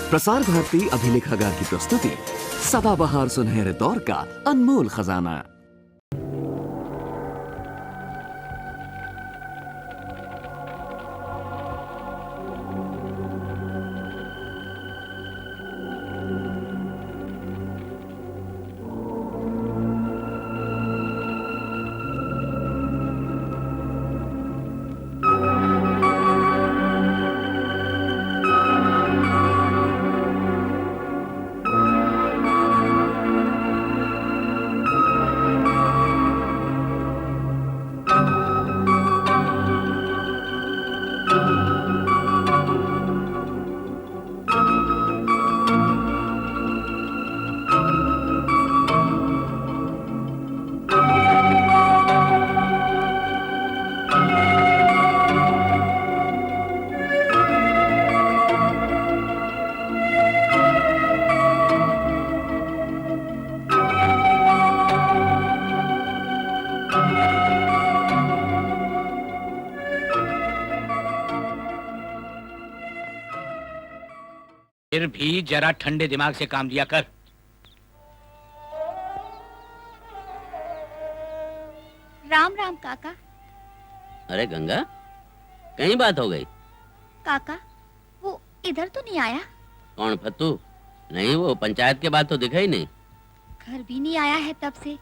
प्रसार भारती अभिलेखागार की प्रस्तुति सदाबहार सुनहरे दौर का अनमोल खजाना। फिर भी जरा ठंडे दिमाग से काम लिया कर। राम राम काका। अरे गंगा, कहीं बात हो गई? काका वो इधर तो नहीं आया? कौन फत्तू? नहीं, वो पंचायत के बाद तो दिखा ही नहीं। घर भी नहीं आया है तब से।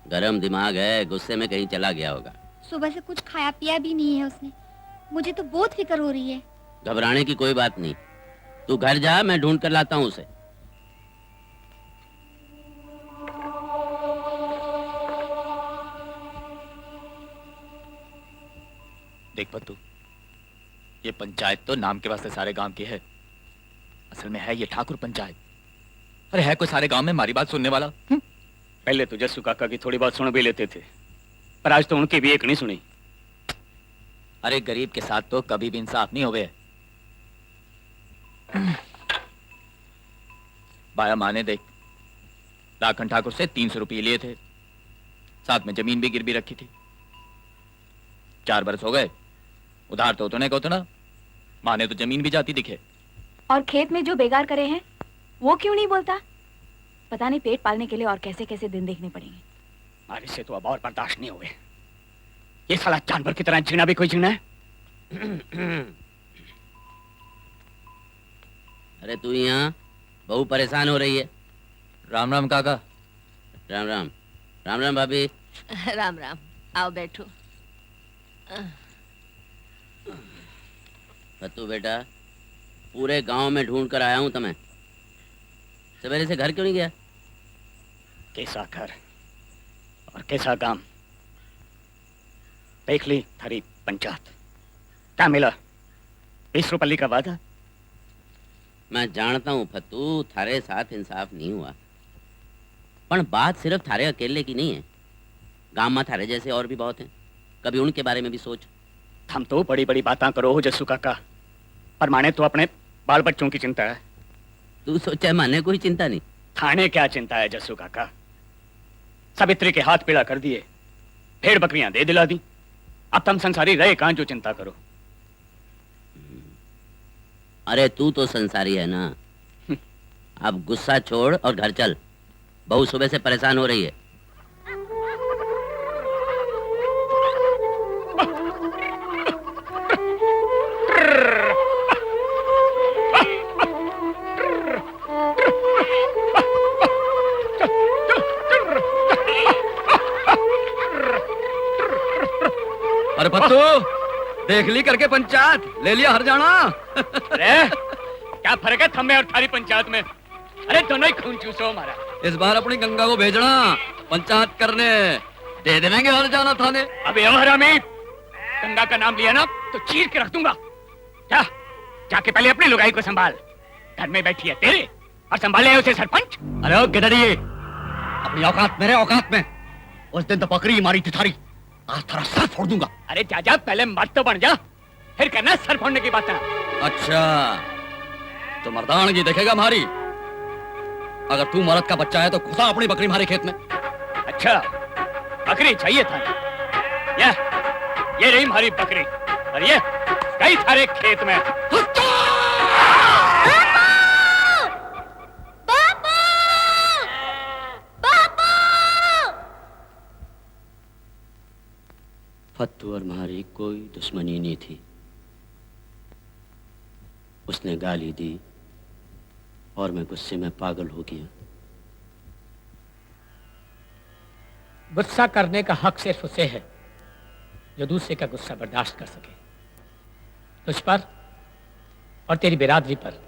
गरम दिमाग है, गुस्से में कहीं चला गया होगा। सुबह से कुछ खाया पिया भी नहीं है उसने। मुझे तो बहुत फिक्र हो रही है। घबराने की कोई बात नहीं, तू घर जा, मैं ढूंढ कर लाता हूँ उसे। देख पत्तू, ये पंचायत तो नाम के वास्ते सारे गांव की है, असल में है ये ठाकुर पंचायत। अरे है कोई सारे गांव में हमारी बात सुनने वाला? पहले तो जस्सू काका की थोड़ी बात सुन भी लेते थे, पर आज तो उनकी भी एक नहीं सुनी। अरे गरीब के साथ तो कभी भी इंसाफ नहीं होवे। बाया माँ ने देख लाखन ठाकुर से 300 रुपये लिए थे, साथ में जमीन भी गिरवी रखी थी। 4 बरस हो गए, उधार तो उतने का उतना, माँ ने तो जमीन भी जाती दिखे। और खेत में जो बेगार करे हैं वो क्यों नहीं बोलता? पता नहीं पेट पालने के लिए और कैसे कैसे दिन देखने पड़ेंगे। हमारे से तो अब और बर्दाश्त नहीं हुए। ये साला जानवर की तरह जीना भी कोई जीना है? अरे तू यहाँ, बहू परेशान हो रही है। राम राम काका। राम राम। राम राम भाभी। राम राम, आओ बैठो। फत्तू बेटा, पूरे गांव में ढूंढ कर आया हूँ तुम्हें। सवेरे से घर क्यों नहीं गया? कैसा घर और कैसा काम, देख ली थारी पंचायत। क्या मिला? 20 रुपये का वादा। मैं जानता हूँ फत्तू, थारे साथ इंसाफ नहीं हुआ, पर बात सिर्फ थारे अकेले की नहीं है। गांव में थारे जैसे और भी बहुत हैं, कभी उनके बारे में भी सोच। हम तो बड़ी बड़ी बातें करो जस्सू काका, पर माने तो अपने बाल बच्चों की चिंता है। तू सोचा माने कोई चिंता नहीं? थाने क्या चिंता है जस्सू काका? सावित्री के हाथ पीला कर दिए, भेड़ बकरियां दे दिला दी, अब तुम संसारी रहे कहां जो चिंता करो। अरे तू तो संसारी है ना। अब गुस्सा छोड़ और घर चल, बहू सुबह से परेशान हो रही है। अरे पत्तू, देख ली करके पंचायत, ले लिया हरजाना। अरे क्या फर्क है थम्मे और थारी पंचायत में? अरे दोनों ही खून चूसो हमारा। इस बार अपनी गंगा को भेजना पंचायत करने, दे देंगे हरजाना थाने। अबे हमारा में गंगा का नाम लिया ना तो चीर के रख दूंगा। जा जाके पहले अपनी लुगाई को संभाल, घर में बैठी है तेरे और संभाले उसे सरपंच। अरे ओ गिदड़िए, अपनी औकात मेरे औकात में। उस दिन तो बकरी मारी थी थारी, आज थारा सर फोड़ दूंगा। अरे जा जा, पहले मर्द तो बन जा, फिर करना सर फोड़ने की बात। अच्छा तो मर्दानगी देखेगा हमारी। अगर तू मर्द का बच्चा है तो घुसा अपनी बकरी हमारे खेत में। अच्छा बकरी चाहिए था? ये रही हमारी बकरी और ये गई थारे खेत में। फत्तू और हमारी कोई दुश्मनी नहीं थी। उसने गाली दी और मैं गुस्से में पागल हो गया। गुस्सा करने का हक सिर्फ उसे है जो दूसरे का गुस्सा बर्दाश्त कर सके। तुझ पर और तेरी बिरादरी पर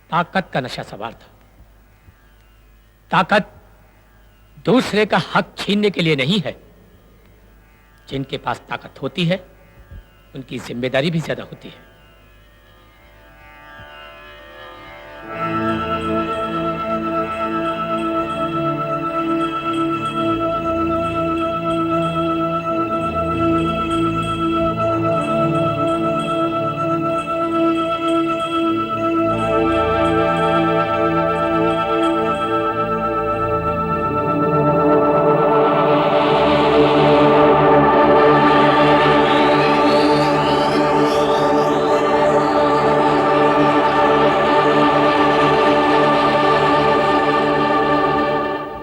ताकत का नशा सवार था। ताकत दूसरे का हक छीनने के लिए नहीं है। जिनके पास ताकत होती है उनकी जिम्मेदारी भी ज्यादा होती है।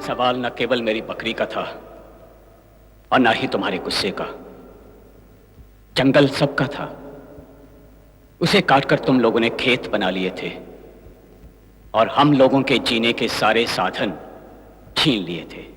सवाल न केवल मेरी बकरी का था और ना ही तुम्हारे गुस्से का। जंगल सबका था। उसे काटकर तुम लोगों ने खेत बना लिए थे और हम लोगों के जीने के सारे साधन छीन लिए थे।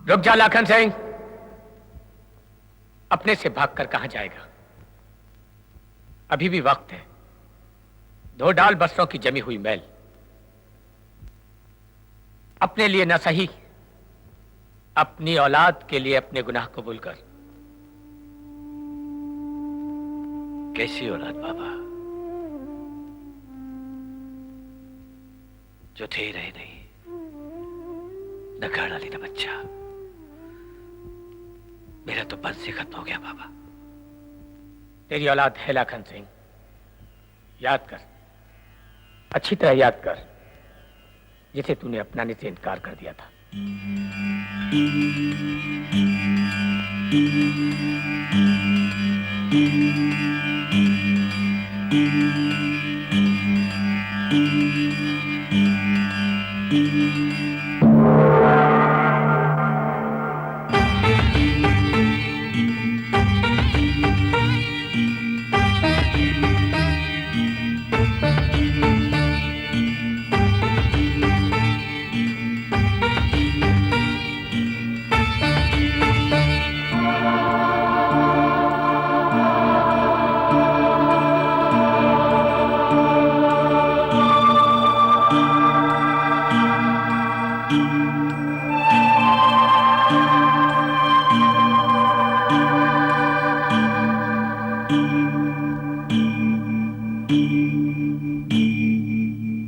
रुक जा लाखन सिंह। अपने से भागकर कहां जाएगा? अभी भी वक्त है। धो डाल बरसों की जमी हुई मैल। अपने लिए न सही, अपनी औलाद के लिए अपने गुनाह कबूल कर। कैसी औलाद बाबा, जो थे ही रहे नहीं, न घर डाली न बच्चा। मेरा तो बस से खत्म हो गया बाबा। तेरी औलाद है लाखन सिंह, याद कर, अच्छी तरह याद कर, जिसे तूने अपनाने से इनकार कर दिया था।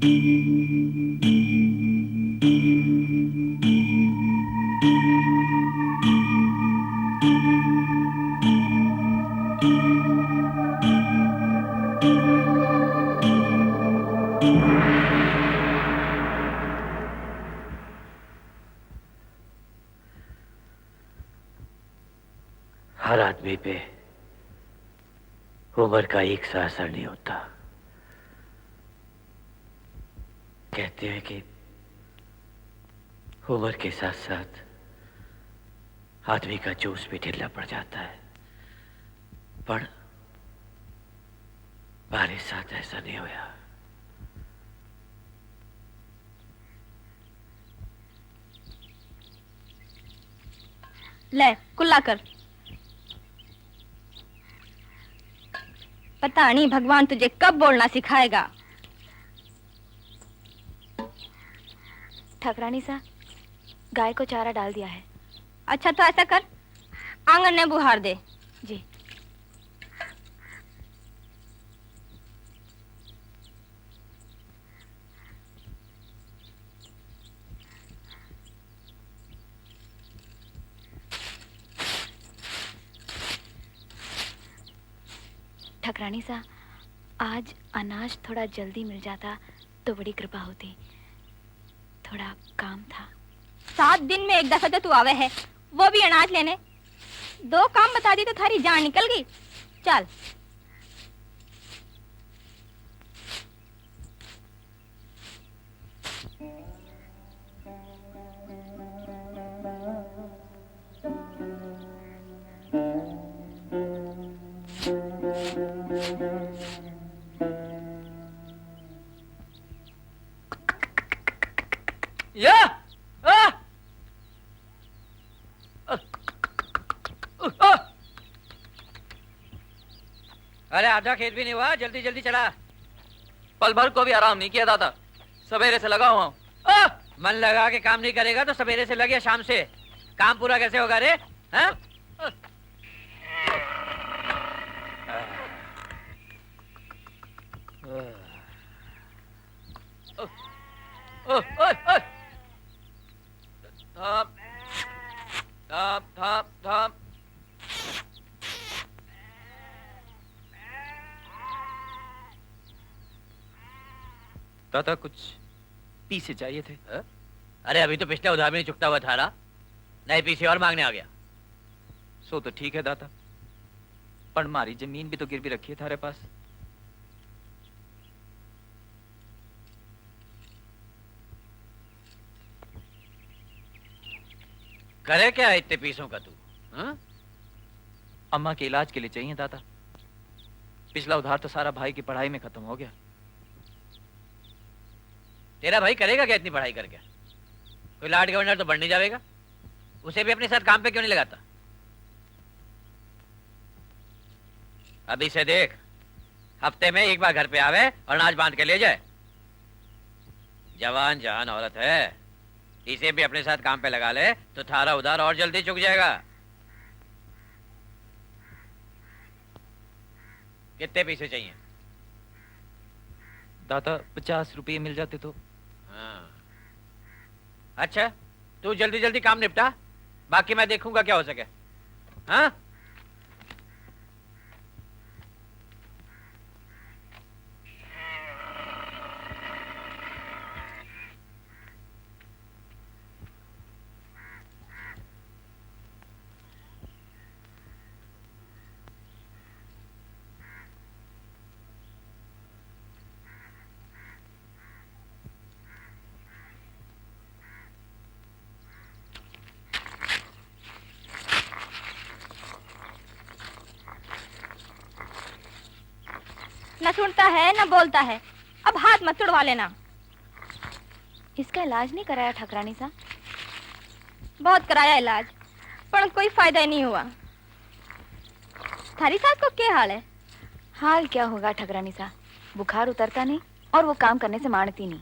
हर आदमी पे उम्र का एक सा असर नहीं होता। कहते हैं कि उम्र के साथ साथ आदमी का जोश भी ढीला पड़ जाता है, पर हमारे साथ ऐसा नहीं हुआ। ले कुल्ला कर। पता नहीं भगवान तुझे कब बोलना सिखाएगा। ठकरानी सा, गाय को चारा डाल दिया है। अच्छा तो ऐसा कर, आंगन में बुहार दे। जी। ठकरानी सा, आज अनाज थोड़ा जल्दी मिल जाता तो बड़ी कृपा होती। थोड़ा काम था। 7 दिन में एक दफा तो तू आवे है, वो भी अनाज लेने। 2 काम बता दी तो थारी जान निकल गई। चल। या अरे आधा खेत भी नहीं हुआ, जल्दी जल्दी चला। पल भर को भी आराम नहीं किया दादा, सवेरे से लगा हुआ हूं। मन लगा के काम नहीं करेगा तो सवेरे से लगे शाम से काम पूरा कैसे होगा रे? हाँ? थाम थाम थाम। दादा कुछ पीसे चाहिए थे। अरे अभी तो पिछला उधार भी नहीं चुकता हुआ था ना, नए पीछे और मांगने आ गया। सो तो ठीक है दादा, पर हमारी जमीन भी तो गिरवी रखी है थारे पास। करे क्या इतने पीसों का तू? हाँ? अम्मा के इलाज के लिए चाहिए दादा। पिछला उधार तो सारा भाई की पढ़ाई में खत्म हो गया। तेरा भाई करेगा क्या इतनी पढ़ाई करके? कोई लार्ड गवर्नर तो बन नहीं जाएगा, उसे भी अपने साथ काम पे क्यों नहीं लगाता? अभी से देख, हफ्ते में एक बार घर पे आवे और अनाज बांध के ले जाए। जवान जहान औरत है, इसे भी अपने साथ काम पे लगा ले तो थारा उधार और जल्दी चुक जाएगा। कितने पैसे चाहिए? दादा 50 रुपये मिल जाते तो। हाँ। अच्छा, तू जल्दी जल्दी काम निपटा, बाकी मैं देखूंगा क्या हो सके। हाँ? न सुनता है न बोलता है, अब हाथ मत तुड़वा लेना। इसका इलाज नहीं कराया ठकरानी सा? बहुत कराया इलाज, पर कोई फायदा ही नहीं हुआ। थारी सास को क्या हाल है? हाल क्या होगा ठकरानी सा, बुखार उतरता नहीं और वो काम करने से मानती नहीं।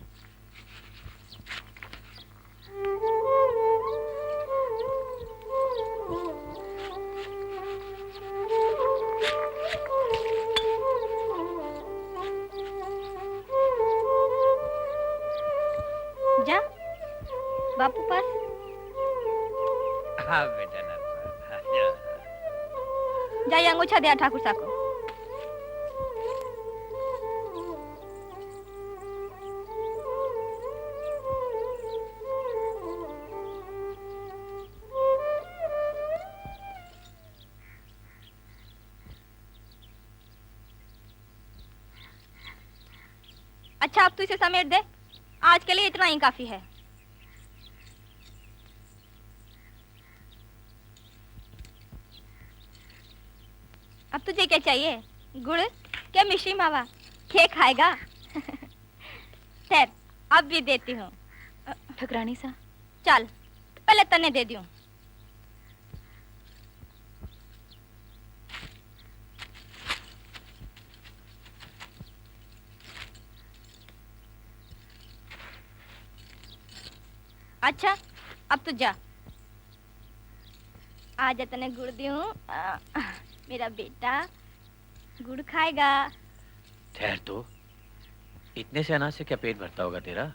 बापू पास हाँ बेटा नरसा, जाइए अंगूठा दिया ठाकुर साहब को। अच्छा अब तू इसे समेट दे, आज के लिए इतना ही काफी है। अब तुझे क्या चाहिए, गुड़ क्या मिश्री मावा, क्या खाएगा? ठहर अब भी देती हूँ। ठकरानी सा चल पहले तने दे दूं। अच्छा अब तू जा, आज तने गुड़ दूं। मेरा बेटा गुड़ खाएगा। ठहर तो, इतने से अनाज से क्या पेट भरता होगा तेरा?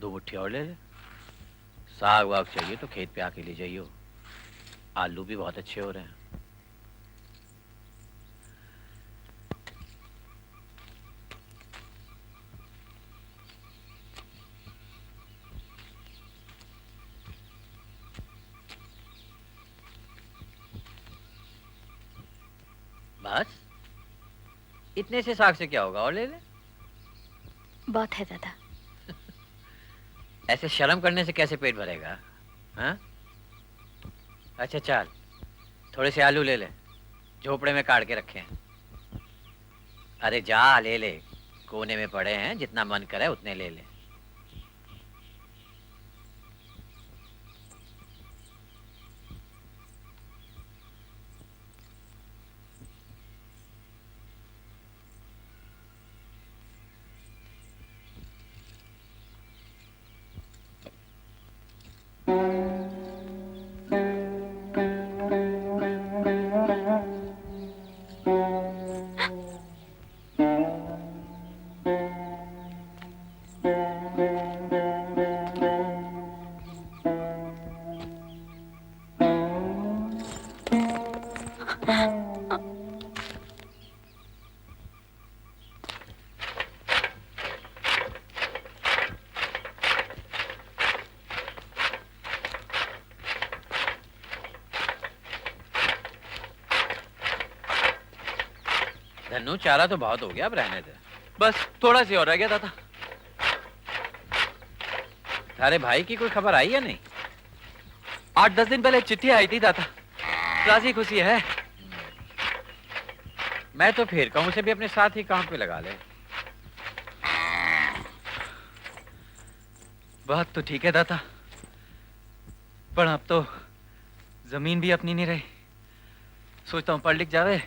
2 मुट्ठी और ले ले। साग वाग चाहिए तो खेत पे आके ले जाइयो, आलू भी बहुत अच्छे हो रहे हैं। बस इतने से साग से क्या होगा, और ले ले। बहुत है दादा। ऐसे शर्म करने से कैसे पेट भरेगा? हाँ? अच्छा चल, थोड़े से आलू ले ले, झोपड़े में काट के रखे हैं। अरे जा ले ले, कोने में पड़े हैं, जितना मन करे उतने ले ले। धन्नू चारा तो बहुत हो गया, अब रहने दे। बस थोड़ा सी और रह गया दादा। थारे भाई की कोई खबर आई या नहीं? 8-10 दिन पहले चिट्ठी आई थी दादा, राजी खुशी है। मैं तो फिर कहूं उसे भी अपने साथ ही काम पे लगा ले। बात तो ठीक है दादा, पर अब तो जमीन भी अपनी नहीं रही। सोचता हूँ पढ़ लिख जावे,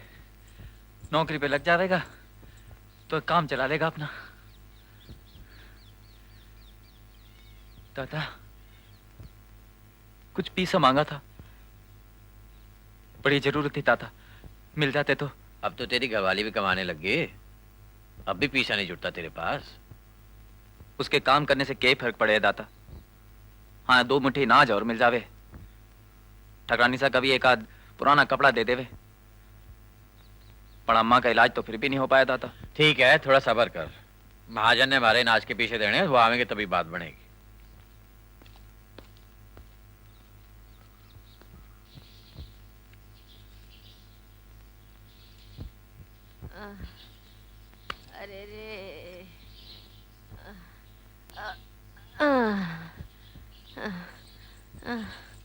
नौकरी पे लग जाएगा तो काम चला लेगा अपना। दादा कुछ पैसा मांगा था, बड़ी जरूरत थी दादा, मिल जाते तो। अब तो तेरी घरवाली भी कमाने लग गई, अब भी पैसा नहीं जुटता तेरे पास। उसके काम करने से क्या फर्क पड़े दादा? हाँ 2 मुट्ठी नाज और मिल जावे, ठकरानी सा कभी एक आध पुराना कपड़ा दे देवे, पर अम्मा का इलाज तो फिर भी नहीं हो पाया दादा। ठीक है, थोड़ा सब्र कर। महाजन ने हमारे नाज के पीछे देने, वो आवेंगे तभी बात बनेगी। अरे रे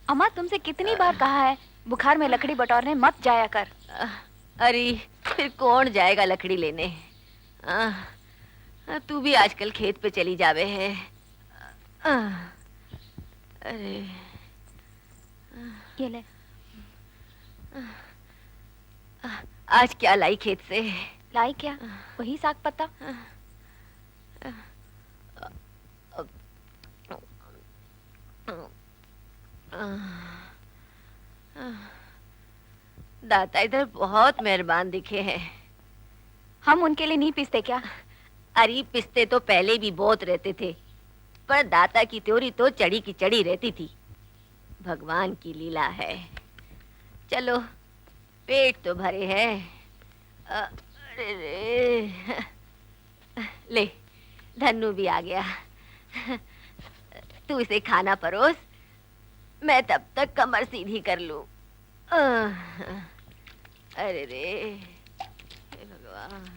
अम्मा तुमसे कितनी बार कहा है बुखार में लकड़ी बटोरने मत जाया कर। अरे फिर कौन जाएगा लकड़ी लेने? तू भी आजकल खेत पे चली जावे है। अरे ये ले। आज क्या लाई खेत से? लाई क्या? वही साग पत्ता। दाता इधर बहुत मेहरबान दिखे हैं। हम उनके लिए नहीं पीसते क्या? अरे पिसते तो पहले भी बहुत रहते थे, पर दाता की त्योरी तो चढ़ी की चढ़ी रहती थी। भगवान की लीला है। चलो, पेट तो भरे है। अरे रे, ले, धन्नू भी आ गया। तू इसे खाना परोस, मैं तब तक कमर सीधी कर लूं। अरे रे, हे भगवान।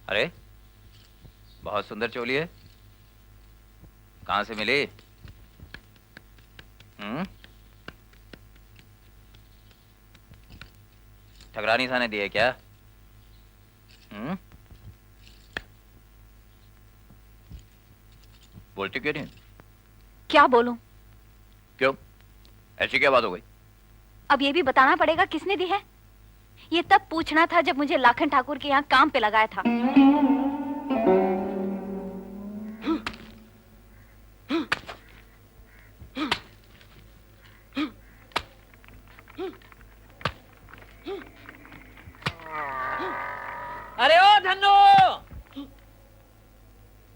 अरे, बहुत सुंदर चोली है। कहां से मिली? ठकरानी सा ने दी है क्या? बोलती क्यों नहीं? क्या बोलूं? क्यों? ऐसी क्या बात हो गई? अब ये भी बताना पड़ेगा किसने दी है। ये तब पूछना था जब मुझे लाखन ठाकुर के यहाँ काम पे लगाया था। अरे ओ धन्नो,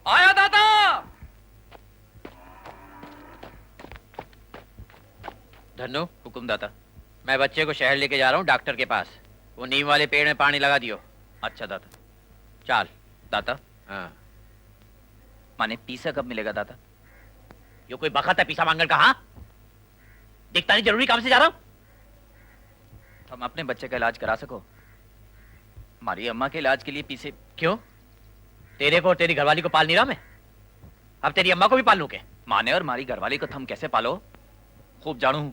आया दादा। धन्नो, हुकुम दाता। मैं बच्चे को शहर लेके जा रहा हूँ डॉक्टर के पास। वो नीम वाले पेड़ में पानी लगा दियो। अच्छा दाता। चाल। दाता, हाँ। माने पीसा कब मिलेगा दाता? यो कोई बखत है पीसा मांगने का? हाँ, दिखता नहीं जरूरी काम से जा रहा हूँ। हम अपने बच्चे का इलाज करा सको। हमारी अम्मा के इलाज के लिए पीसे। क्यों? तेरे को और तेरी घरवाली को पाल नहीं रहा मैं? अब तेरी अम्मा को भी पाल लूं क्या? माने और हमारी घरवाली को थम कैसे पालो खूब जानू हूं।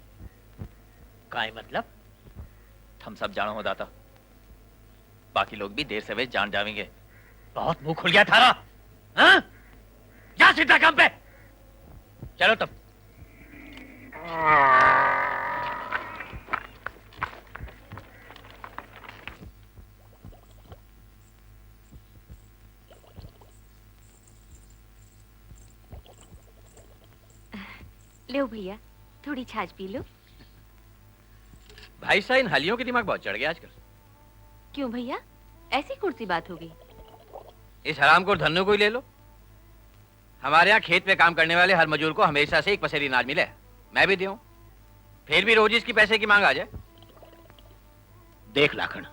काय मतलब? थम सब जानो हो दाता। बाकी लोग भी देर सवेर जान जाएंगे। बहुत मुंह खुल गया थारा। हाँ? जा सीधा काम पे। चलो तब। लो भैया, थोड़ी छाछ पी लो। भाई साहब, इन हलियों के दिमाग बहुत चढ़ गया आजकल। क्यों भैया, ऐसी कौन सी बात हो गई? इस हराम को धन्नो को ही ले लो। हमारे यहाँ खेत पे काम करने वाले हर मजदूर को हमेशा से एक पसेरी अनाज मिले। मैं भी दूं, फिर भी रोज इसकी पैसे की मांग आ जाए। देख लाखन,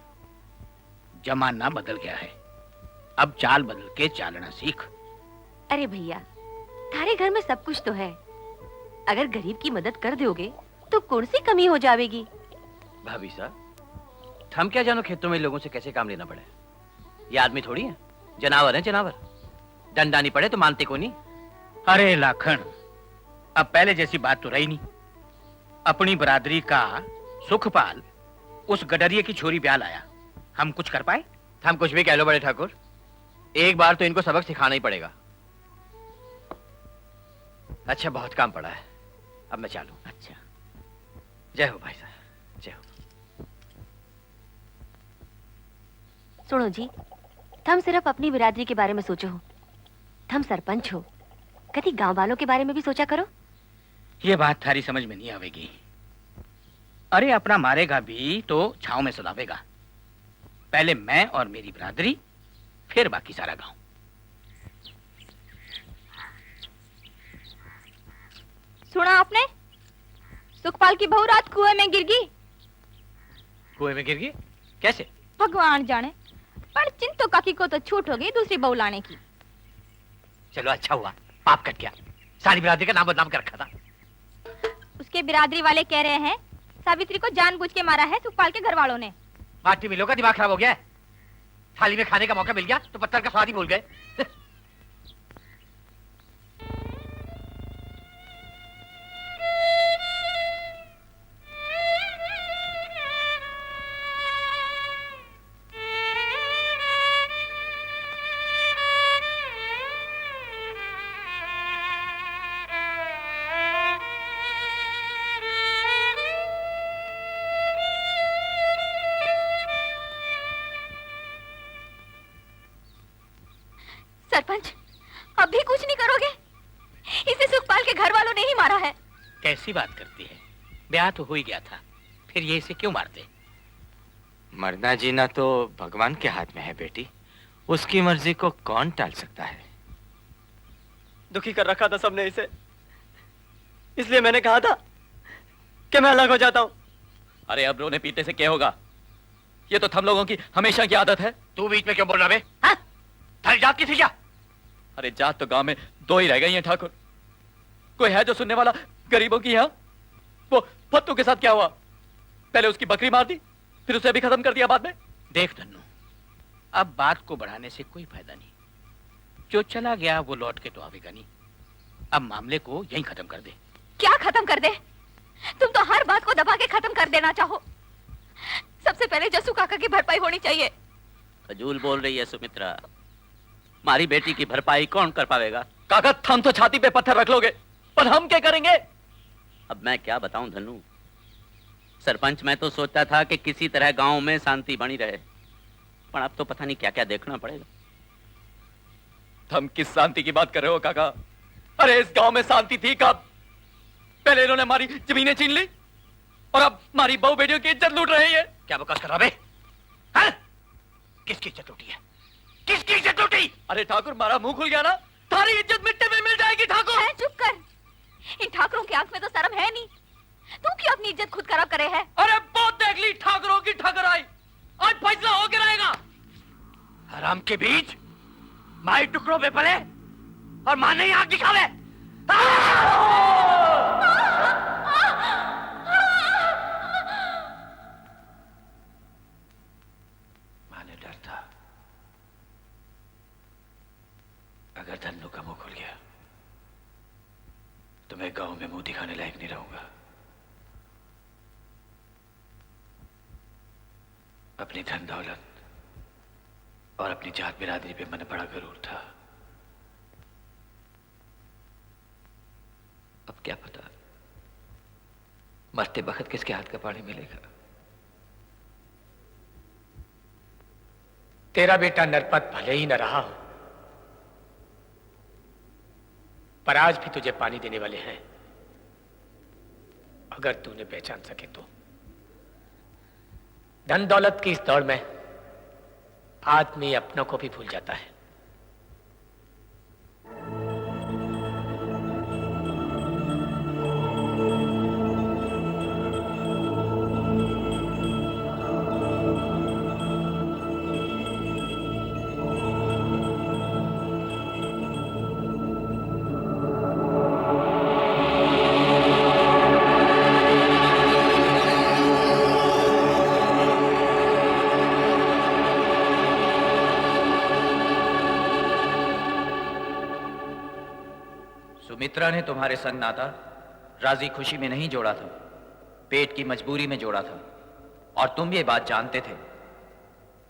जमाना बदल गया है। अब चाल बदल के चालना सीख। अरे भैया, थारे घर में सब कुछ तो है। अगर गरीब की मदद कर दोगे तो कौन सी कमी हो जाएगी? भाभी साहब, हम क्या जानो खेतों में लोगों से कैसे काम लेना पड़े। ये आदमी थोड़ी है, जनावर है जानवर। डंडानी पड़े तो मानते को नहीं। अरे लाखन, अब पहले जैसी बात तो रही नहीं। अपनी बरादरी का सुखपाल उस गडरिये की छोरी ब्याह लाया। हम कुछ कर पाए? हम कुछ भी कह लो बड़े ठाकुर, एक बार तो इनको सबक सिखाना ही पड़ेगा। अच्छा, बहुत काम पड़ा है, अब मैं चालू। अच्छा, जय हो भाई साहब, जय हो। सुनो जी, थम सिर्फ अपनी बिरादरी के बारे में सोचो हो। थम सरपंच हो, कभी गांव वालों के बारे में भी सोचा करो। ये बात थारी समझ में नहीं आवेगी। अरे अपना मारेगा भी तो छाव में सुलावेगा। पहले मैं और मेरी बिरादरी, फिर बाकी सारा गांव। सुना आपने? सुखपाल की बहू रात कुएं में गिर गई। कुएं में गिर गई? कैसे? भगवान जाने, पर चिंतो काकी को तो छूट हो गई दूसरी बहू लाने की। चलो अच्छा हुआ, पाप कट गया। सारी बिरादरी का नाम बदनाम कर रखा था। उसके बिरादरी वाले कह रहे हैं सावित्री को जानबूझ के मारा है सुखपाल के घर वालों ने। माटी मिलों का दिमाग खराब हो गया है। थाली में खाने का मौका मिल गया तो पत्थर का स्वाद ही भूल गए। सरपंच, अब भी कुछ नहीं करोगे? इसे सुखपाल के घर वालों ने ही मारा है। कैसी बात करती है? ब्याह तो हो ही गया था, फिर ये इसे क्यों मारते? मरना जीना तो भगवान के हाथ में है बेटी, उसकी मर्जी को कौन टाल सकता है। दुखी कर रखा था सबने इसे, इसलिए मैंने कहा था कि मैं अलग हो जाता हूं। अरे अब रोने पीटे से क्या होगा? ये तो हम लोगों की हमेशा की आदत है। तू बीच में क्यों बोल रहा बे? हाँ? थारी जात की थी क्या? अरे जात तो गांव में दो ही रह गई हैं ठाकुर। कोई है जो सुनने वाला गरीबों की? यहाँ वो फत्तू के साथ क्या हुआ? पहले उसकी बकरी मार दी, फिर उसे भी खत्म कर दिया बाद में। देख धन्नू, अब बात को बढ़ाने से कोई फायदा नहीं। जो चला गया वो लौट के तो आवेगा नहीं। अब मामले को यहीं खत्म कर दे। क्या खत्म कर दे? तुम तो हर बात को दबा के खत्म कर देना चाहो। सबसे पहले जसू काका की भरपाई होनी चाहिए। फजूल बोल रही है सुमित्रा। हमारी बेटी की भरपाई कौन कर पाएगा? काका हम तो छाती पे पत्थर रख लोगे, पर हम क्या करेंगे? अब मैं क्या बताऊं धन्नू। सरपंच, मैं तो सोचता था कि किसी तरह गांव में शांति बनी रहे, पर अब तो पता नहीं क्या क्या देखना पड़ेगा। हम किस शांति की बात कर रहे हो काका? अरे इस गांव में शांति थी कब? पहले इन्होंने हमारी जमीनें छीन ली और अब हमारी बहू बेटियों की इज्जत लूट रहे हैं। क्या बकवास कर रहा बे? हाँ? किसकी इज्जत लूटी है? किसकी इज्जत लूटी? अरे ठाकुर, हमारा मुंह खुल गया ना, थारी इज्जत मिट्टी में मिल जाएगी ठाकुर। है, चुप कर। इन ठाकुरों की आंख में तो शर्म है नहीं। तू क्यों अपनी इज्जत खुद खराब करे है? अरे बहुत देख ली ठाकुरों की ठकराई, आज फैसला होके रहेगा। हराम के बीज माई टुकड़ों पे पले और मां नहीं आग दिखावे। माने डर था, अगर धन्नू का मुंह खुल गया तो मैं गांव में मुंह दिखाने लायक नहीं रहूंगा। अपनी धन दौलत और अपनी जात बिरादरी पे मन बड़ा गरूर था। अब क्या पता मरते वक्त किसके हाथ का पानी मिलेगा। तेरा बेटा नरपत भले ही न रहा हो, पर आज भी तुझे पानी देने वाले हैं, अगर तूने पहचान सके तो। धन दौलत की इस दौड़ में आदमी अपनों को भी भूल जाता है। सुमित्रा ने तुम्हारे संग नाता राजी खुशी में नहीं जोड़ा था, पेट की मजबूरी में जोड़ा था, और तुम ये बात जानते थे।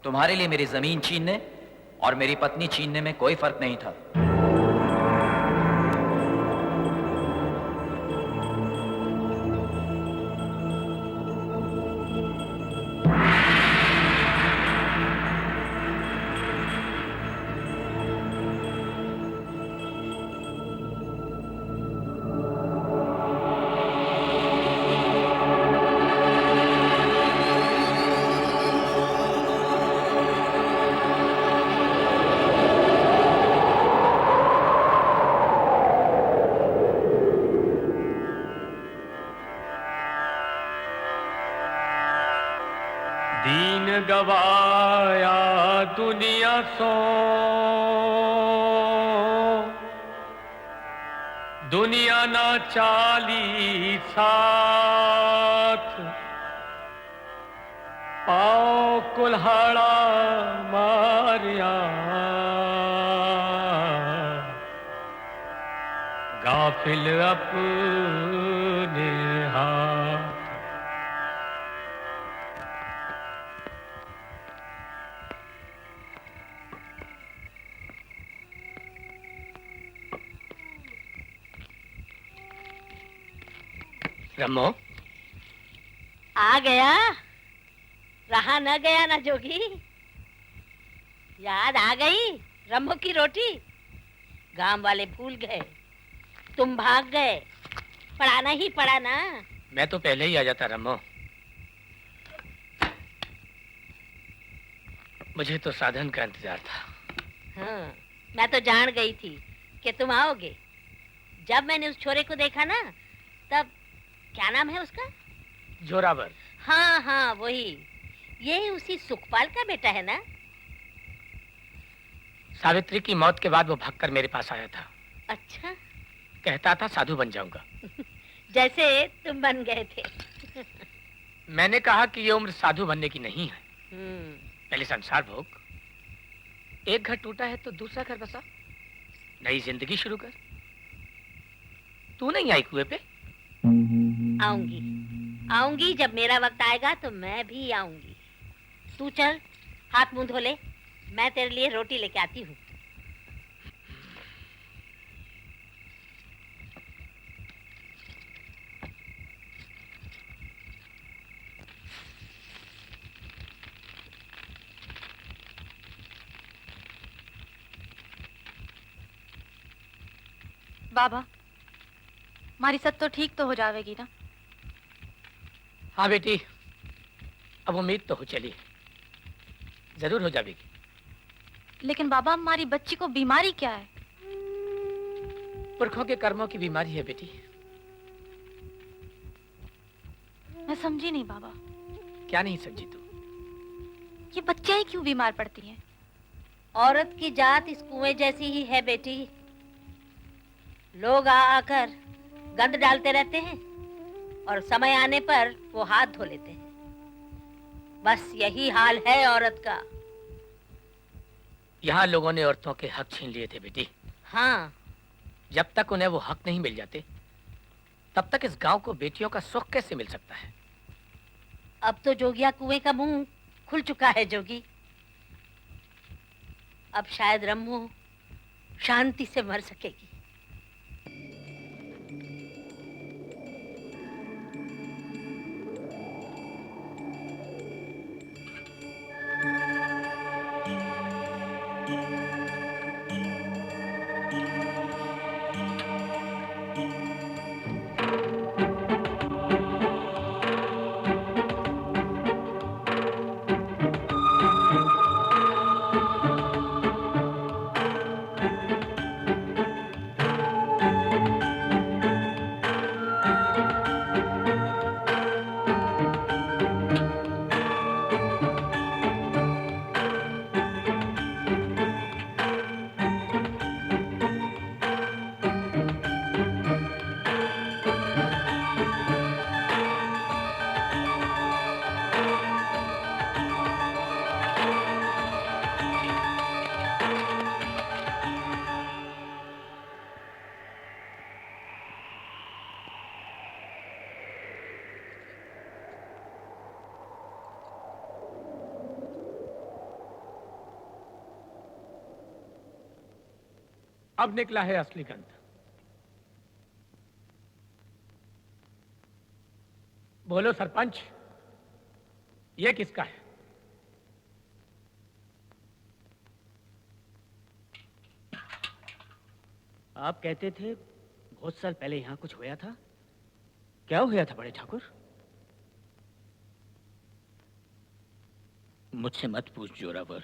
तुम्हारे लिए मेरी जमीन छीनने और मेरी पत्नी छीनने में कोई फर्क नहीं था। दीन गवाया दुनिया सो, दुनिया ना चाली साथ, पाओ कुल्हाड़ा मारिया, गाफिल अपने हाथ। रमो, आ गया, रहा न गया ना जोगी। याद आ गई रम्मो की रोटी। गांव वाले भूल गए, तुम भाग गए। पढ़ाना ही पड़ा ना। मैं तो पहले ही आ जाता रमो। मुझे तो साधन का इंतजार था। हाँ, मैं तो जान गई थी कि तुम आओगे। जब मैंने उस छोरे को देखा ना, तब क्या नाम है उसका? जोरावर। हाँ हाँ वही। ये उसी सुखपाल का बेटा है ना? सावित्री की मौत के बाद वो भागकर मेरे पास आया था। अच्छा। कहता था साधु बन जाऊंगा। जैसे तुम बन गए थे। मैंने कहा कि ये उम्र साधु बनने की नहीं है। पहले संसार भोग। एक घर टूटा है तो दूसरा घर बसा। नई जिंदगी शुरू कर। तू नहीं आई कुएं पे? आऊंगी, आऊंगी। जब मेरा वक्त आएगा तो मैं भी आऊंगी। तू चल, हाथ मुंह धो ले। मैं तेरे लिए रोटी लेके आती हूँ। बाबा, हमारी सत तो ठीक तो हो जाएगी ना? हाँ बेटी, अब उम्मीद तो हो चली, जरूर हो जाएगी। लेकिन बाबा, हमारी बच्ची को बीमारी क्या है? पुरखों के कर्मों की बीमारी है बेटी। मैं समझी नहीं बाबा। क्या नहीं समझी तू? ये बच्चियां ही क्यों बीमार पड़ती हैं? औरत की जात इस कुएं जैसी ही है बेटी। लोग आकर गंद डालते रहते हैं और समय आने पर वो हाथ धो लेते हैं। बस यही हाल है औरत का। यहाँ लोगों ने औरतों के हक छीन लिए थे बेटी। हाँ। जब तक उन्हें वो हक नहीं मिल जाते, तब तक इस गांव को बेटियों का सुख कैसे मिल सकता है? अब तो जोगिया कुएं का मुंह खुल चुका है जोगी। अब शायद रम्मू शांति से मर सकेगी। अब निकला है असली गंध। बोलो सरपंच, ये किसका है? आप कहते थे बहुत साल पहले यहाँ कुछ होया था। क्या होया था बड़े ठाकुर? मुझसे मत पूछ जोरावर।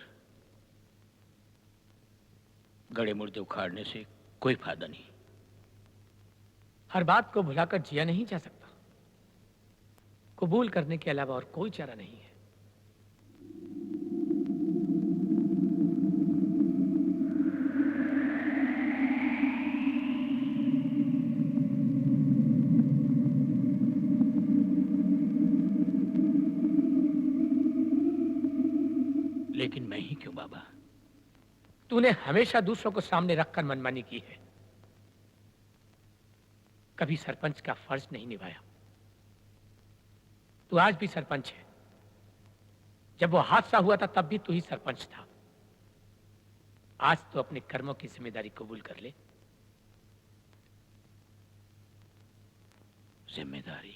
गड़े मुर्दे उखाड़ने से कोई फायदा नहीं। हर बात को भुलाकर जिया नहीं जा सकता। कबूल करने के अलावा और कोई चारा नहीं है। लेकिन मैं ही क्यों बाबा? तूने हमेशा दूसरों को सामने रखकर मनमानी की है, कभी सरपंच का फर्ज नहीं निभाया। तू आज भी सरपंच है। जब वो हादसा हुआ था तब भी तू ही सरपंच था। आज तो अपने कर्मों की जिम्मेदारी कबूल कर ले। जिम्मेदारी।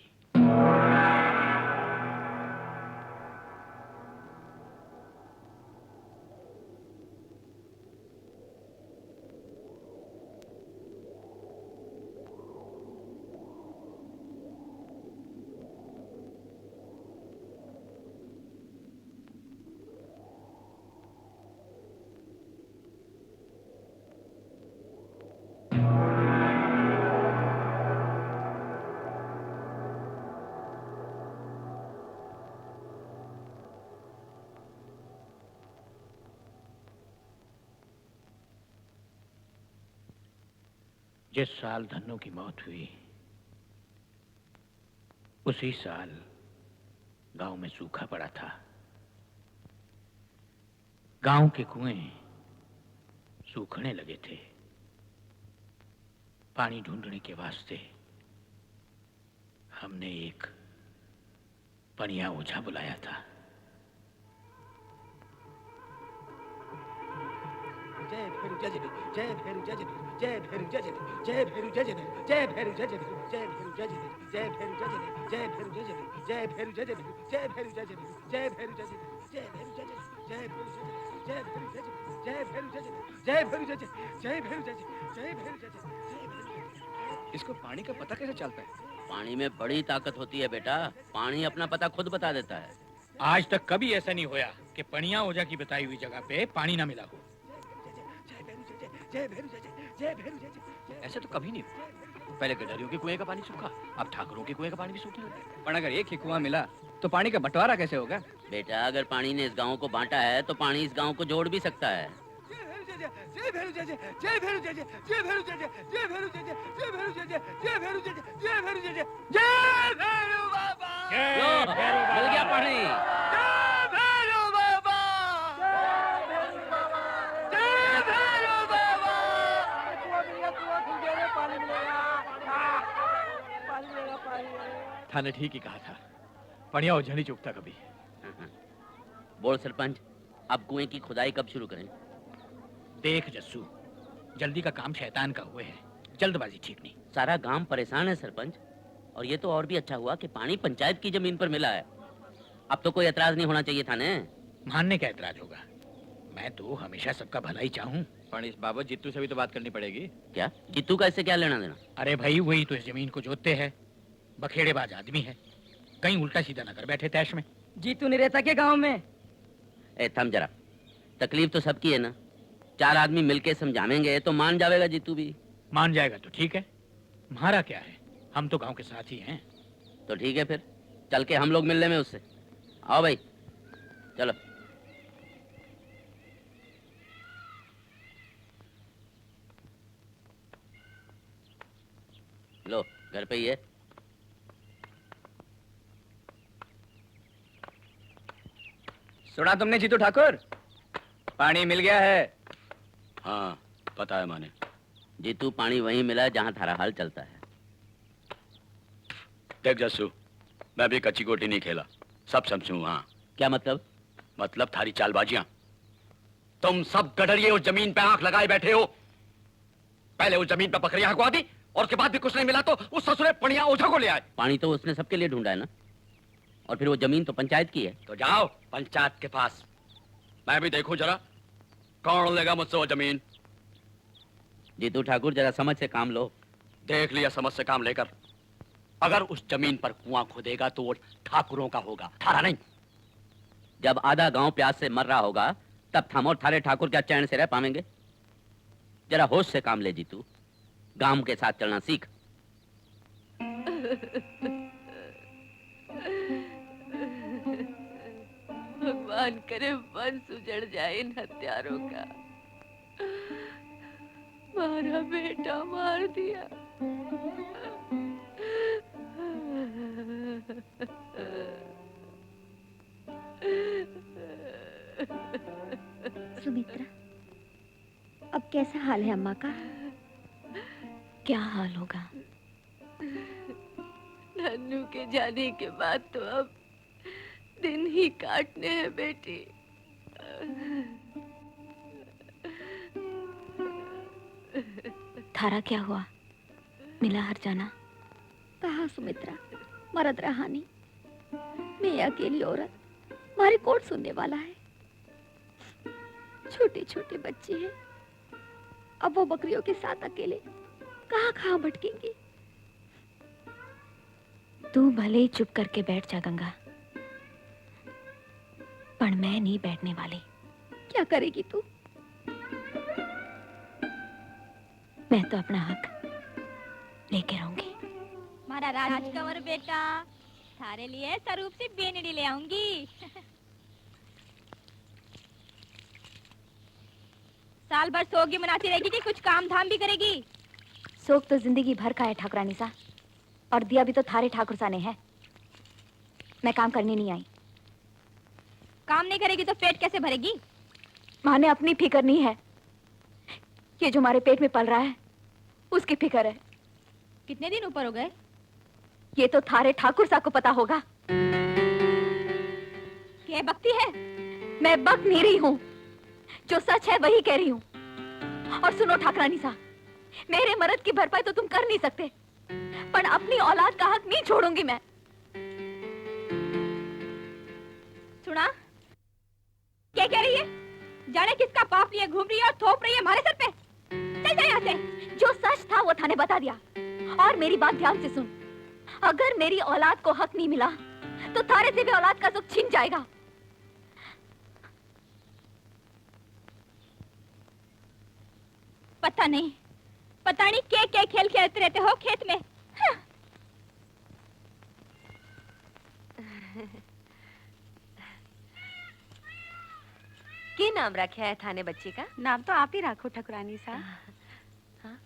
जिस साल धन्नू की मौत हुई उसी साल गांव में सूखा पड़ा था। गांव के कुएं सूखने लगे थे। पानी ढूंढने के वास्ते हमने एक पनिया ओझा बुलाया था। जय भैरू जय जय जय भैरू जय जय भैरू जय जय भैरू जय जय भैरू जय जय भैरू जय जय भैरू जय भैरू जय भैरू जय जय भैरू जय जय भैरू जय जय भैरू जय जय भैरू जय जय भैरू जय जय भैरू जय जय भैरू जय। इसको पानी का पता कैसे चलता है? पानी में बड़ी ताकत होती है बेटा। पानी अपना पता खुद बता देता है। आज तक कभी ऐसा नहीं होया कि पनिया ओझा की बताई हुई जगह पे पानी ना मिला हो। ऐसे तो कभी नहीं हुआ। पहले गडरियों के कुएं का पानी सूखा, अब ठाकुरों के कुएं का पानी भी सूखने लगा। पर अगर एक ही कुआं मिला तो पानी का बंटवारा कैसे होगा? बेटा अगर पानी ने इस गांव को बांटा है तो पानी इस गांव को जोड़ भी सकता है। जय भैरू जय जय जय भैरू जय जय भैरू जय जय भैरू जय जय भैरू जय जय भैरू जय जय भैरू जय जय भैरू बाबा। मिल गया पानी। जय भैरू बाबा। जय भैरू बाबा। पानी मिलेगा। थाने ठीक ही कहा था, पनिया ओझा नहीं चूकता कभी। बोल सरपंच, अब कुएं की खुदाई कब शुरू करें? देख जस्सू, जल्दी का काम शैतान का हुए है, जल्दबाजी ठीक नहीं। सारा गांव परेशान है सरपंच, और ये तो और भी अच्छा हुआ कि पानी पंचायत की जमीन पर मिला है। अब तो कोई एतराज नहीं होना चाहिए था ने। मानने का एतराज होगा? मैं तो हमेशा सबका भला ही चाहूँ। पर इस बाबत जित्तू से भी तो बात करनी पड़ेगी। क्या जित्तू का इससे क्या लेना देना? अरे भाई वही तो इस जमीन को जोतते हैं, बखेड़ेबाज आदमी है, कहीं उल्टा सीधा न कर बैठे तैश में। जीतू नहीं रहता के गांव में? ए थम जरा, तकलीफ तो सबकी है ना। 4 आदमी मिलके समझावेंगे तो मान जाएगा जीतू भी। मान जाएगा तो ठीक है, हमारा क्या है, हम तो गांव के साथ ही हैं। तो ठीक है फिर चल के हम लोग मिल ले में उससे। आओ भाई चलो। लो घर पे ही है। सुना तुमने जीतू ठाकुर? पानी मिल गया है। हाँ पता है माने। जीतू पानी वहीं मिला जहां थारा हाल चलता है। देख जस्सू, मैं भी कच्ची गोटी नहीं खेला, सब समझू। हाँ क्या मतलब? मतलब थारी चालबाजियां। तुम सब गडरिए उस जमीन पे आंख लगाए बैठे हो। पहले उस जमीन पे बकरियां हकवा दी और उसके बाद भी कुछ नहीं मिला तो उस ससुरे पनिया ओझा को ले आए। पानी तो उसने सबके लिए ढूंढा है ना, और फिर वो जमीन तो पंचायत की है। तो जाओ पंचायत के पास, मैं भी देखूं जरा कौन लेगा मुझसे वो जमीन। जीतू ठाकुर जरा समझ से काम लो। देख लिया समझ से काम लेकर। अगर उस जमीन पर कुआं खोदेगा तो वो ठाकुरों का होगा, थारा नहीं। जब आधा गांव प्यास से मर रहा होगा तब थम और थारे ठाकुर क्या चैन से रह पाएंगे? जरा होश से काम ले जीतू, गांव के साथ चलना सीख। भगवान करे वंश उजड़ जाए इन हत्यारों का। मारा बेटा मार दिया। सुमित्रा, अब कैसा हाल है अम्मा का? क्या हाल होगा? नन्नू के जाने के बाद तो अब दिन ही काटने हैं बेटी। थारा क्या हुआ? मिला हर जाना? कहा सुमित्रा, मरद रहानी। मैं अकेली औरत, हमारे कोट सुनने वाला है। छोटे छोटे बच्चे हैं, अब वो बकरियों के साथ अकेले कहाँ कहाँ भटकेंगे। तू भले ही चुप करके बैठ जा गंगा, पर मैं नहीं बैठने वाली। क्या करेगी तू? मैं तो अपना हक लेके रहूंगी। हमारा राजकंवर बेटा, थारे लिए स्वरूप से बेनड़ी ले आऊंगी। साल भर सोगी मनाती रहेगी कि कुछ काम धाम भी करेगी? शोक तो जिंदगी भर का है ठाकुरानी सा, और दिया भी तो थारे ठाकुर सा ने है। मैं काम करने नहीं आई। काम नहीं करेगी तो पेट कैसे भरेगी? माँ ने अपनी फिक्र नहीं है, ये जो हमारे पेट में पल रहा है उसकी फिक्र है। कितने दिन ऊपर हो गए? ये तो थारे ठाकुर सा को पता होगा। ये बकती है? मैं बक नहीं रही हूँ, जो सच है वही कह रही हूँ। और सुनो ठाकुरानी सा, मेरे मर्द की भरपाई तो तुम कर नहीं सकते, पर अपनी औलाद का हक नहीं छोड़ूंगी मैं। सुना क्या कह रही है? जाने किसका पाप लिए घूम रही है और थोप रही है हमारे सर पे। चल जा यहाँ से। जो सच था वो थाने बता दिया। और मेरी बात ध्यान से सुन, अगर मेरी औलाद को हक नहीं मिला तो थारे से भी औलाद का सुख छिन जाएगा। पता नहीं क्या खेल खेलते रहते हो खेत में। हाँ। क्या नाम रखा है थाने बच्चे का? नाम तो आप ही रखो ठाकुरानी सा। हाँ?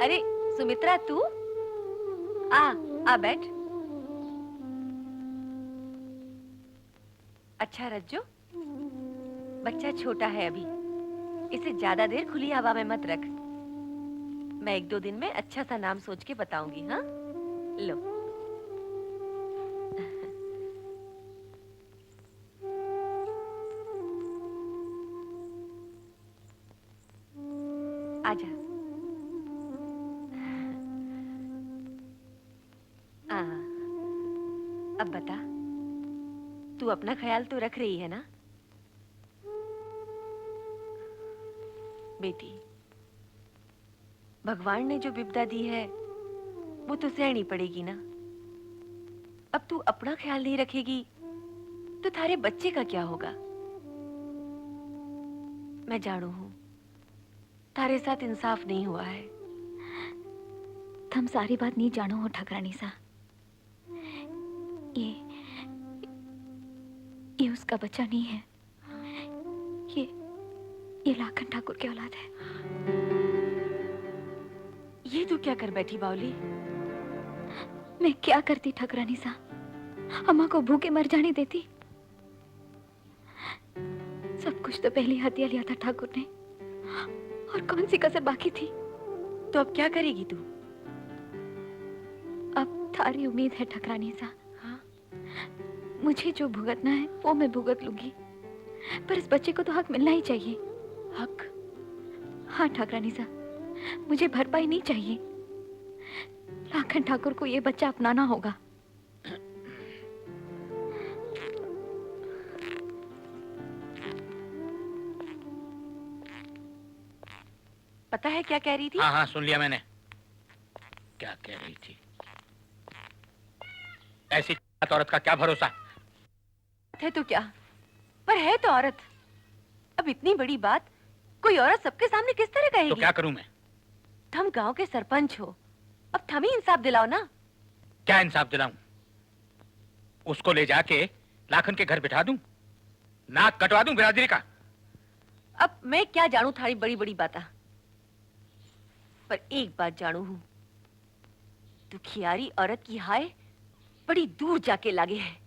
अरे सुमित्रा, तू आ बैठ। अच्छा रज्जो, बच्चा छोटा है अभी, इसे ज्यादा देर खुली हवा में मत रख। मैं 1-2 दिन में अच्छा सा नाम सोच के बताऊंगी। हाँ, लो। आजा। अब बता, तू अपना ख्याल तो रख रही है ना बेटी? भगवान ने जो विपदा दी है वो तो सहनी पड़ेगी ना। अब तू अपना ख्याल नहीं रखेगी तो थारे बच्चे का क्या होगा? मैं जानू हूं थारे साथ इंसाफ नहीं हुआ है। तुम सारी बात नहीं जानो हो ठाकुरानी सा। ये उसका बच्चा नहीं है, ये लाखन ठाकुर की औलाद है। ये तू क्या कर बैठी बावली? मैं क्या करती ठाकुरानी सा, अम्मा को भूखे मर जाने देती। सब कुछ तो पहले हथिया लिया था ठाकुर ने, और कौन सी कसर बाकी थी? तो अब क्या करेगी तू? अब थारी उम्मीद है ठाकुरानी सा। हाँ? मुझे जो भुगतना है वो मैं भुगत लूंगी, पर इस बच्चे को तो हक मिलना ही चाहिए। हक? हाँ ठाकुरानी सा, मुझे भरपाई नहीं चाहिए। लाखन ठाकुर को ये बच्चा अपनाना होगा। पता है क्या कह रही थी? हाँ सुन लिया मैंने। क्या कह रही थी? ऐसी औरत का क्या भरोसा? है तो क्या, पर है तो औरत। अब इतनी बड़ी बात कोई औरत सबके सामने किस तरह कहेगी? तो क्या करूं मैं? तुम गांव के सरपंच हो, अब तुम ही इंसाफ दिलाओ ना। क्या इंसाफ दिलाऊं? उसको ले जाके लाखन के घर बिठा दूं, नाक कटवा दूं बिरादरी का? अब मैं क्या जानू थारी बड़ी बड़ी बातें, पर एक बात जानू हूं, दुखियारी औरत की हाय बड़ी दूर जाके लागे है।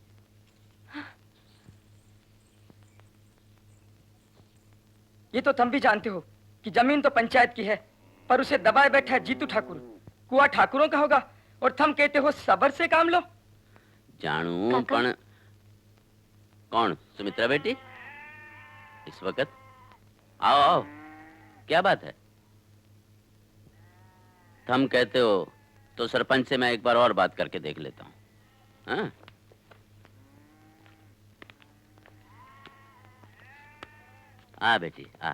ये तो तुम भी जानते हो कि जमीन तो पंचायत की है, पर उसे दबाए बैठा है जीतू ठाकुर। कुआ ठाकुरों का होगा और तुम कहते हो सबर से काम लो। जानू पण कौन? सुमित्रा बेटी, इस वक्त आओ आओ, क्या बात है? तुम कहते हो तो सरपंच से मैं एक बार और बात करके देख लेता हूं। हाँ? आ बेटी आ।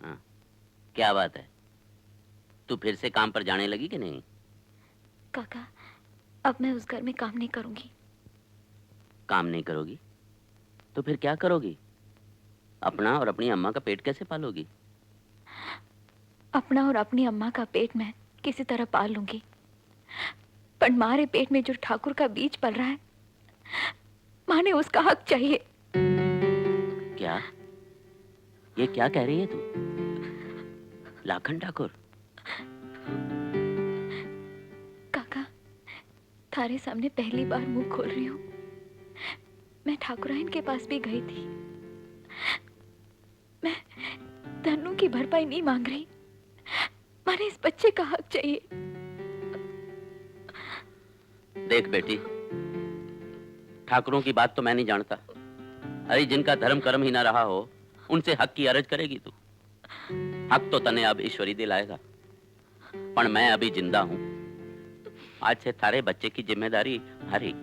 हाँ, क्या बात है? तू फिर से काम पर जाने लगी कि नहीं? काका, अब मैं उस घर में काम नहीं करूंगी। काम नहीं करोगी तो फिर क्या करोगी? अपना और अपनी अम्मा का पेट कैसे पालोगी? अपना और अपनी अम्मा का पेट मैं किसी तरह पाल लूंगी, पर मारे पेट में जो ठाकुर का बीज पल रहा है, माँ ने उसका हक चाहिए। क्या? ये क्या कह रही है तू? लाखन ठाकुर, काका, थारे सामने पहली बार मुंह खोल रही हूँ। मैं ठाकुराइन के पास भी गई थी। मैं धनु की भरपाई नहीं मांग रही, माने इस बच्चे का हक चाहिए। देख बेटी, ठाकुरों की बात तो मैं नहीं जानता। अरे जिनका धर्म कर्म ही ना रहा हो, उनसे हक की अर्ज करेगी तू? हक तो तने अब ईश्वरी दिलाएगा, पर मैं अभी जिंदा हूं। आज से थारे बच्चे की जिम्मेदारी हरी।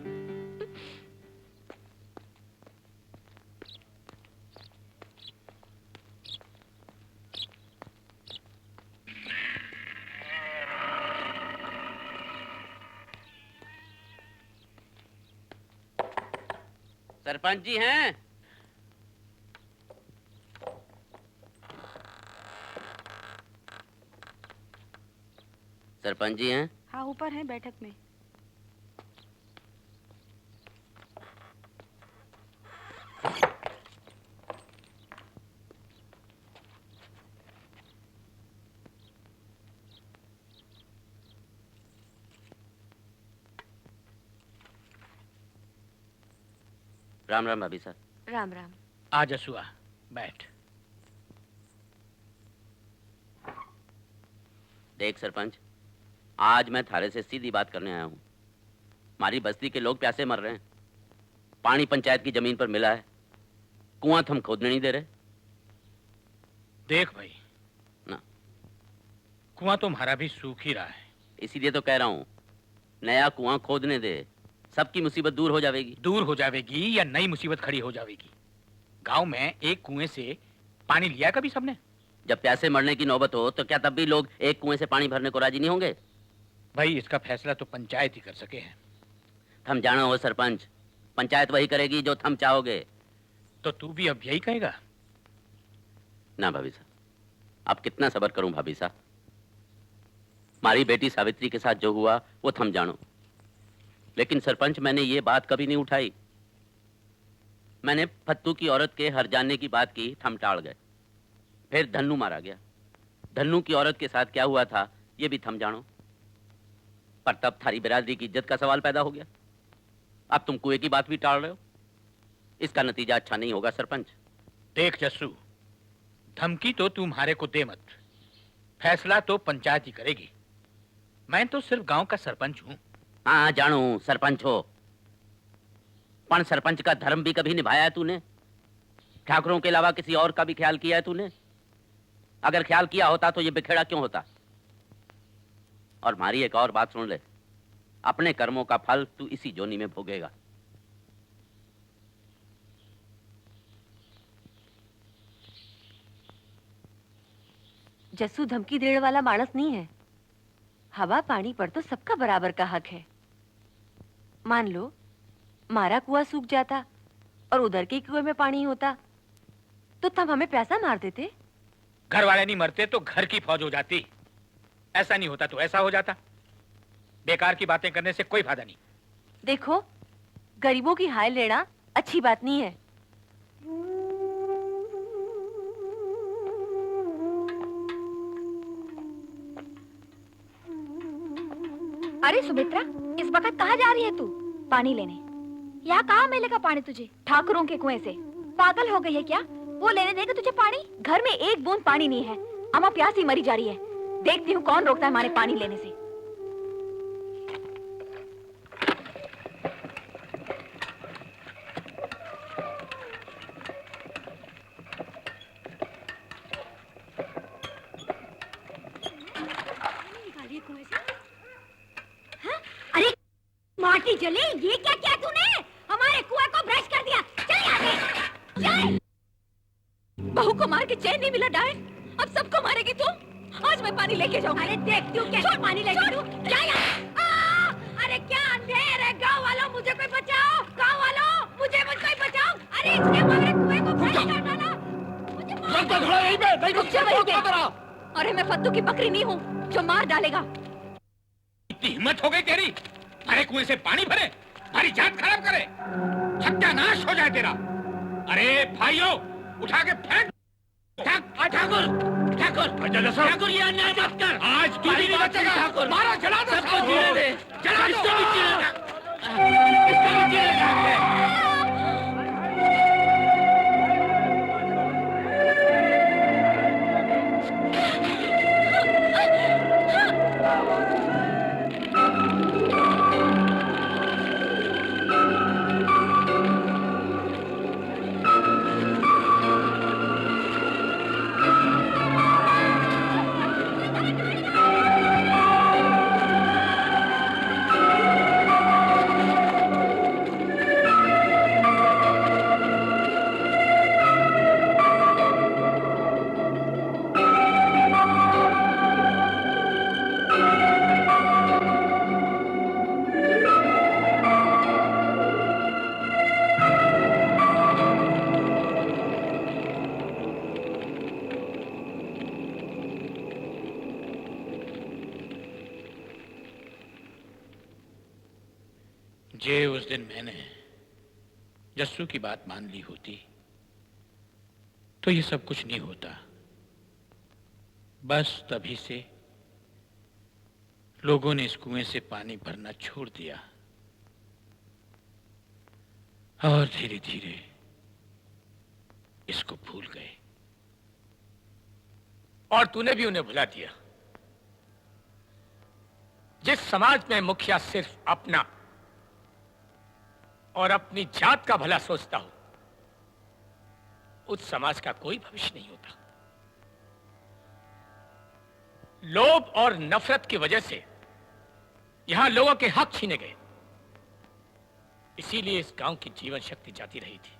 सरपंच जी हैं? सरपंच जी हैं? हाँ, ऊपर हैं बैठक में। राम राम भाभी साहब। राम राम। आ जसुआ, बैठ। देख सरपंच, आज मैं थारे से सीधी बात करने आया हूं। हमारी बस्ती के लोग प्यासे मर रहे हैं। पानी पंचायत की जमीन पर मिला है, कुआं हम खोदने नहीं दे रहे। देख भाई ना, कुआं तो हमारा भी सूख ही रहा है। इसीलिए तो कह रहा हूं, नया कुआं खोदने दे, सबकी मुसीबत दूर हो जाएगी। दूर हो जाएगी या नई मुसीबत खड़ी हो जाएगी? गांव में एक कुएं से पानी लिया कभी सबने? जब प्यासे मरने की नौबत हो तो क्या तब भी लोग एक कुएं से पानी भरने को राजी नहीं होंगे? भाई इसका फैसला तो पंचायत ही कर सके हैं। थम जाना हो सरपंच, पंचायत वही करेगी जो थम चाहोगे। तो तू भी अब यही कहेगा? ना भाभी साहब, अब कितना सब्र करूं भाभी साहब। हमारी बेटी सावित्री के साथ जो हुआ वो थम जानो। लेकिन सरपंच, मैंने ये बात कभी नहीं उठाई। मैंने फत्तू की औरत के हर जाने की बात की, थम टाल गए। फिर धन्नू मारा गया। धन्नू की औरत के साथ क्या हुआ था ये भी थम जानो। पर तब थारी बिरादरी की इज्जत का सवाल पैदा हो गया। अब तुम कुएं की बात भी टाल रहे हो। इसका नतीजा अच्छा नहीं होगा सरपंच। देख जस्सू, धमकी तो तुम्हारे को दे मत, फैसला तो पंचायत ही करेगी। मैं तो सिर्फ गांव का सरपंच हूं। हाँ जानू सरपंच हो, पर सरपंच का धर्म भी कभी निभाया है तूने? ठाकुरों के अलावा किसी और का भी ख्याल किया है तूने? अगर ख्याल किया होता तो ये बिखेड़ा क्यों होता? और हमारी एक और बात सुन ले, अपने कर्मों का फल तू इसी जोनी में भोगेगा। जस्सू धमकी देने वाला मानस नहीं है। हवा पानी पर तो सबका बराबर का हक है। मान लो मारा कुआं सूख जाता और उधर के कुएं में पानी होता तो तब हमें प्यासा मार देते। घर वाले नहीं मरते तो घर की फौज हो जाती। ऐसा नहीं होता तो ऐसा हो जाता। बेकार की बातें करने से कोई फायदा नहीं। देखो, गरीबों की हाय लेना अच्छी बात नहीं है। अरे सुमित्रा, इस वक्त कहाँ जा रही है तू? पानी लेने। यहाँ कहाँ मिलेगा पानी तुझे? ठाकुरों के कुएं से। पागल हो गई है क्या? वो लेने देगा तुझे पानी? घर में एक बूंद पानी नहीं है। अम्मा प्यासी मरी जा रही है। देखती हूँ कौन रोकता है हमारे पानी लेने से। माटी जले, ये क्या किया तूने? हमारे कुएं को भ्रष्ट कर दिया। चल यहाँ से, चल। बहू को मार के चैन नहीं मिला डायन, अब सबको मारेगी तू? आज मैं पानी लेके जाऊँ। अरे देखती हूँ कैसे पानी लेके तू। जा यहाँ। अरे क्या अंधेर है? गाँव वालों मुझे कोई बचाओ। गाँव वालों मुझे कोई बचाओ। अरे इसने हमारे कुएं को भ्रष्ट कर डाला। अरे मैं फत्तू की बकरी नहीं हूँ जो मार डालेगा। इतनी हिम्मत हो गई तेरी? अरे कुएं से पानी भरे, हमारी जात खराब करे, सत्यानाश हो जाए तेरा। अरे भाइयों, उठा के फेंक ठाकुर ठाकुर ठाकुर ये अन्याय मत कर। आज तू भी नहीं बचेगा ठाकुर। मारो जला दो सबको जीने दे। जला दो इसको भी जीने दे। इसको भी जीने दे। जे उस दिन मैंने जस्सू की बात मान ली होती तो ये सब कुछ नहीं होता। बस तभी से लोगों ने इस कुएं से पानी भरना छोड़ दिया और धीरे धीरे इसको भूल गए। और तूने भी उन्हें भुला दिया। जिस समाज में मुखिया सिर्फ अपना और अपनी जात का भला सोचता हो, उस समाज का कोई भविष्य नहीं होता। लोभ और नफरत की वजह से यहां लोगों के हक छीने गए। इसीलिए इस गांव की जीवन शक्ति जाती रही थी।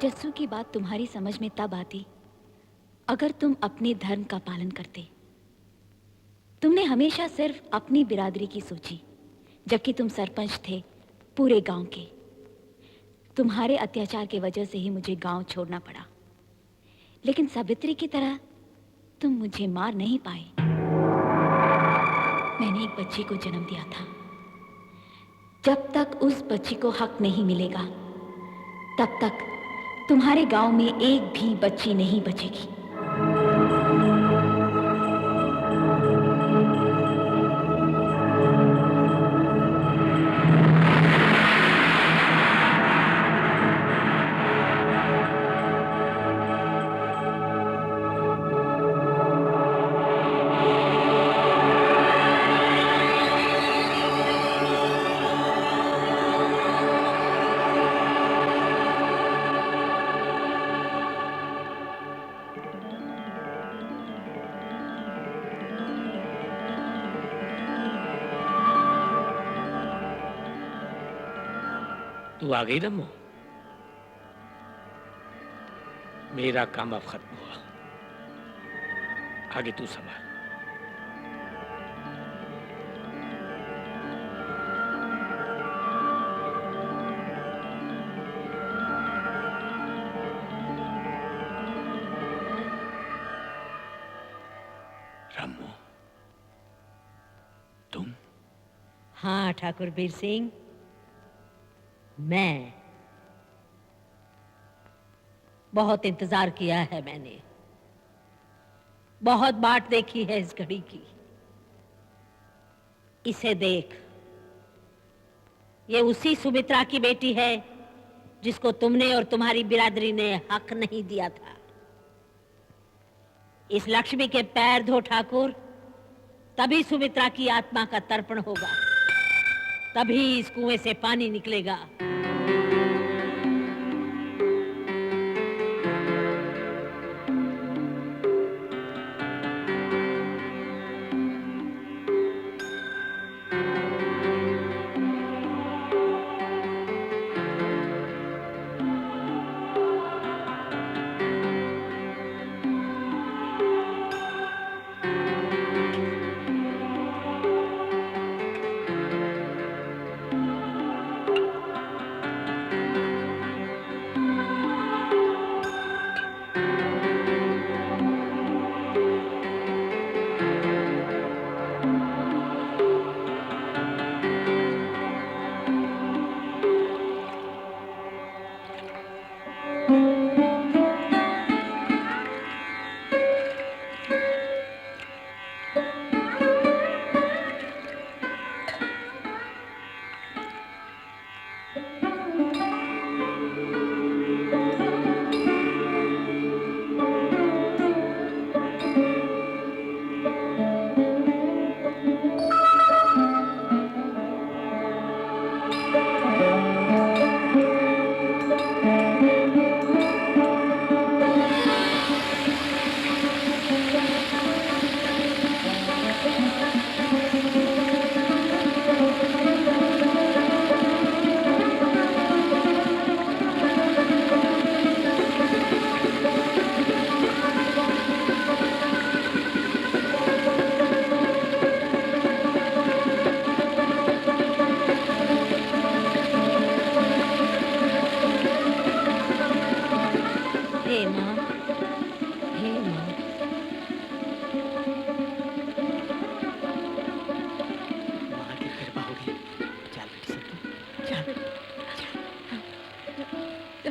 जस्सू की बात तुम्हारी समझ में तब आती अगर तुम अपने धर्म का पालन करते। तुमने हमेशा सिर्फ अपनी बिरादरी की सोची, जबकि तुम सरपंच थे पूरे गांव के। तुम्हारे अत्याचार की वजह से ही मुझे गांव छोड़ना पड़ा, लेकिन सावित्री की तरह तुम मुझे मार नहीं पाए। मैंने एक बच्ची को जन्म दिया था। जब तक उस बच्ची को हक नहीं मिलेगा, तब तक तुम्हारे गांव में एक भी बच्ची नहीं बचेगी। तू आ गई रम्मो। मेरा काम अब खत्म हुआ, आगे तू संभाल। रम्मो, तुम? हाँ ठाकुर बीर सिंह, मैं बहुत इंतजार किया है। मैंने बहुत बाट देखी है इस घड़ी की। इसे देख, ये उसी सुमित्रा की बेटी है जिसको तुमने और तुम्हारी बिरादरी ने हक नहीं दिया था। इस लक्ष्मी के पैर धो ठाकुर, तभी सुमित्रा की आत्मा का तर्पण होगा, तभी इस कुएं से पानी निकलेगा।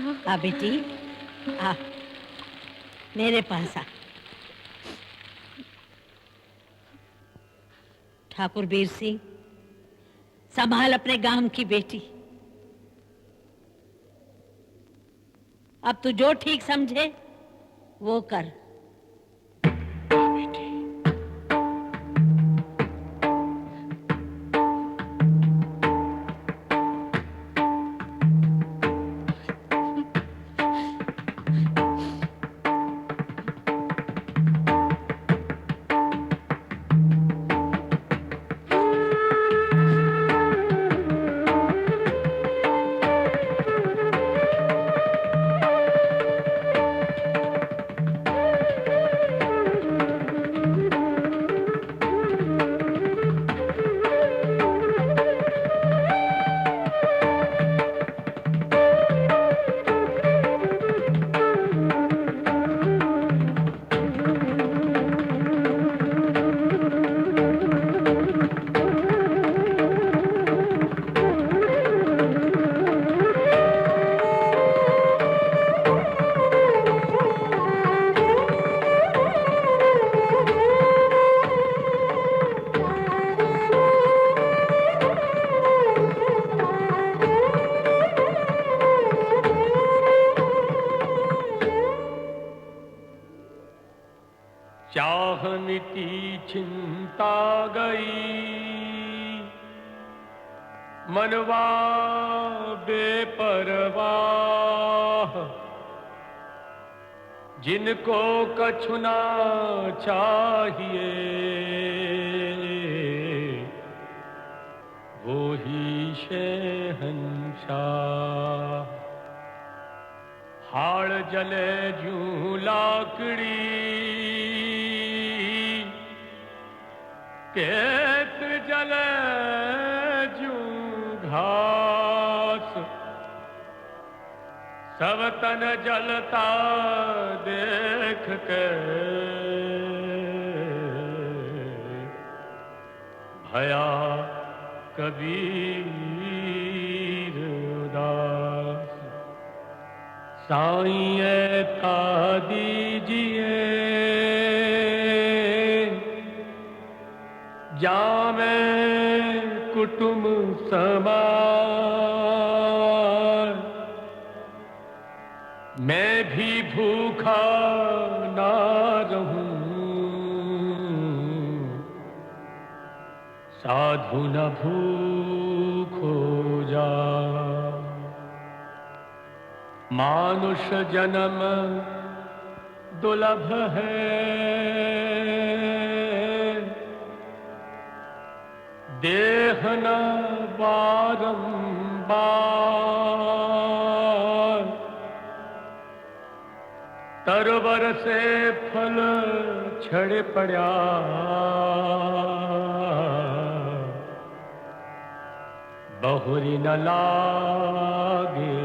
आ बेटी, आ मेरे पास आ। ठाकुर बीर सिंह, संभाल अपने गांव की बेटी। अब तू जो ठीक समझे वो कर। चिंता गई मनवा बेपरवाह, जिनको कछु ना चाहिए वो ही शहंशाह। हाड़ जले जूं लाकड़ी केत जले जूं घास, सब तन जलता देख के भया कबीर उदास। साईं ऐसा दीजिए जामे कुटुंब समार, मैं भी भूखा ना रहूं साधु न भूखो जा। मानुष जन्म दुर्लभ है देह न बारंबार, तरवर से फल छड़ पड़ा बहुरी न लागे